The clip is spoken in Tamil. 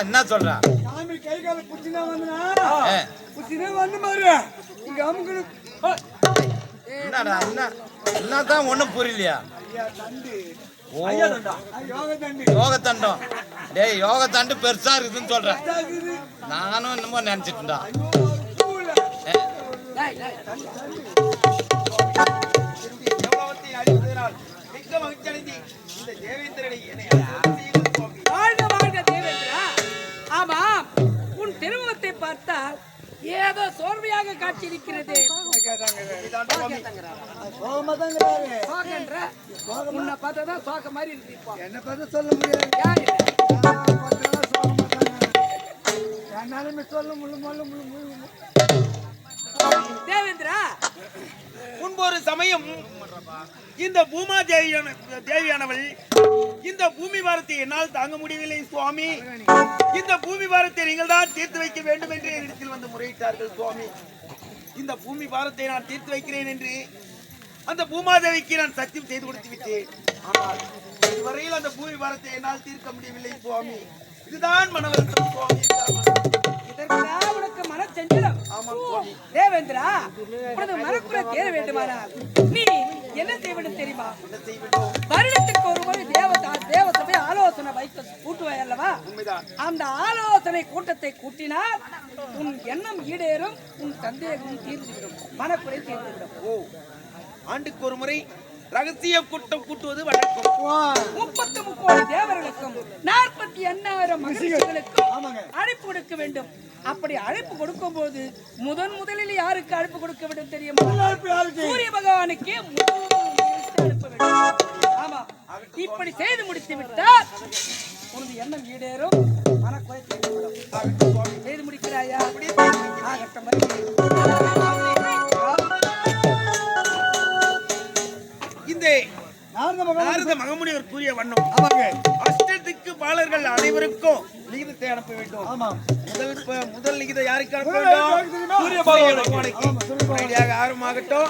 என்ன சொல்ற? சாமி கை கால புடிச்சினா வந்தனா புடிச்சினா வந்து பாரு இங்க அமுக்கு. என்னடா என்னதான் ஒண்ணும் புரியலையா? ஐயா தண்டு. ஐயா தண்டா. யோக தண்டு. யோக தண்டம். டேய் யோக தண்டு பெருசா இருக்குதுன்னு சொல்றேன். நானும் என்னமோ நினைச்சிட்டேன்டா. ஆமா, உன் திருமுகத்தை பார்த்தால் ஏதோ சோர்வையாக காட்சியிருக்கிறது. உன்னை பார்த்தாதான் சோக மாதிரி இருக்கு. என்ன பார்த்து சொல்ல முடியாது. என்னாலுமே சொல்ல முடியும். தேவேந்திரா, முன்பொரு சமயம் இந்த பூமா தேவியானவள் இந்த பூமி பாரத்தை என்னால் தாங்க முடியவில்லை சுவாமி, இந்த பூமி பாரத்தை நீங்கள் தான் தீர்த்து வைக்க வேண்டும் என்று என்னிடத்தில் வந்து முறையிட்டார்கள் சுவாமி. இந்த பூமி பாரத்தை நான் தீர்த்து வைக்கிறேன் என்று அந்த பூமாதேவிக்கு நான் சத்தியம் செய்து கொடுத்து விட்டேன். ஆனால் இதுவரையில் அந்த பூமி பாரத்தை என்னால் தீர்க்க முடியவில்லை சுவாமி. இதுதான் மனவருத்தம் சுவாமி. உனக்கு மனச்சஞ்சலம். தேவேந்திரா, உனது மனக்குறை தேர வேண்டுமானால் நீ என்ன செய்ய வேண்டும் தெரியுமா? வருடத்துக்கு ஒரு முறை தேவசபை ஆலோசனை வைக்க கூட்டுவாய் அல்லவா? அந்த ஆலோசனை கூட்டத்தை கூட்டினால் உன் எண்ணம் ஈடேறும், உன் சந்தேகம் தீர்ந்துவிடும், மனக்குறை தீர்ந்துவிடும். ஓ, ஆண்டுக்கு ஒரு முறை ரகசிய கூட்டம் கூட்டுவது வழக்கம். 33 கோடி தேவர்களுக்கும் 48,000 மகிழ்ச்சிகளுக்கும் அழைப்பு கொடுக்க வேண்டும். அப்படி அழைப்பு கொடுக்கும் போது முதலில் யாருக்கு அழைப்பு கொடுக்க வேண்டும் தெரியுமா? சூரிய பகவானுக்கே அனுப்ப வேண்டும். ஆமா, இப்படி செய்து முடித்து விட்டால் உனது எண்ணம் ஈடேறும், மனக்குறை தீர்ந்துவிடும். செய்து முடிக்கிறாயா? இந்த நாரத மகமுனிவர் கூறிய வண்ணம் அஷ்டத்துக்கு பாலர்கள் அனைவருக்கும் லிகிதத்தை அனுப்ப வேண்டும். முதல் லிகிதம் யாருக்கு அனுப்ப வேண்டும்? சூரிய பகவானுக்கு. ஆரம்பமாகட்டும்.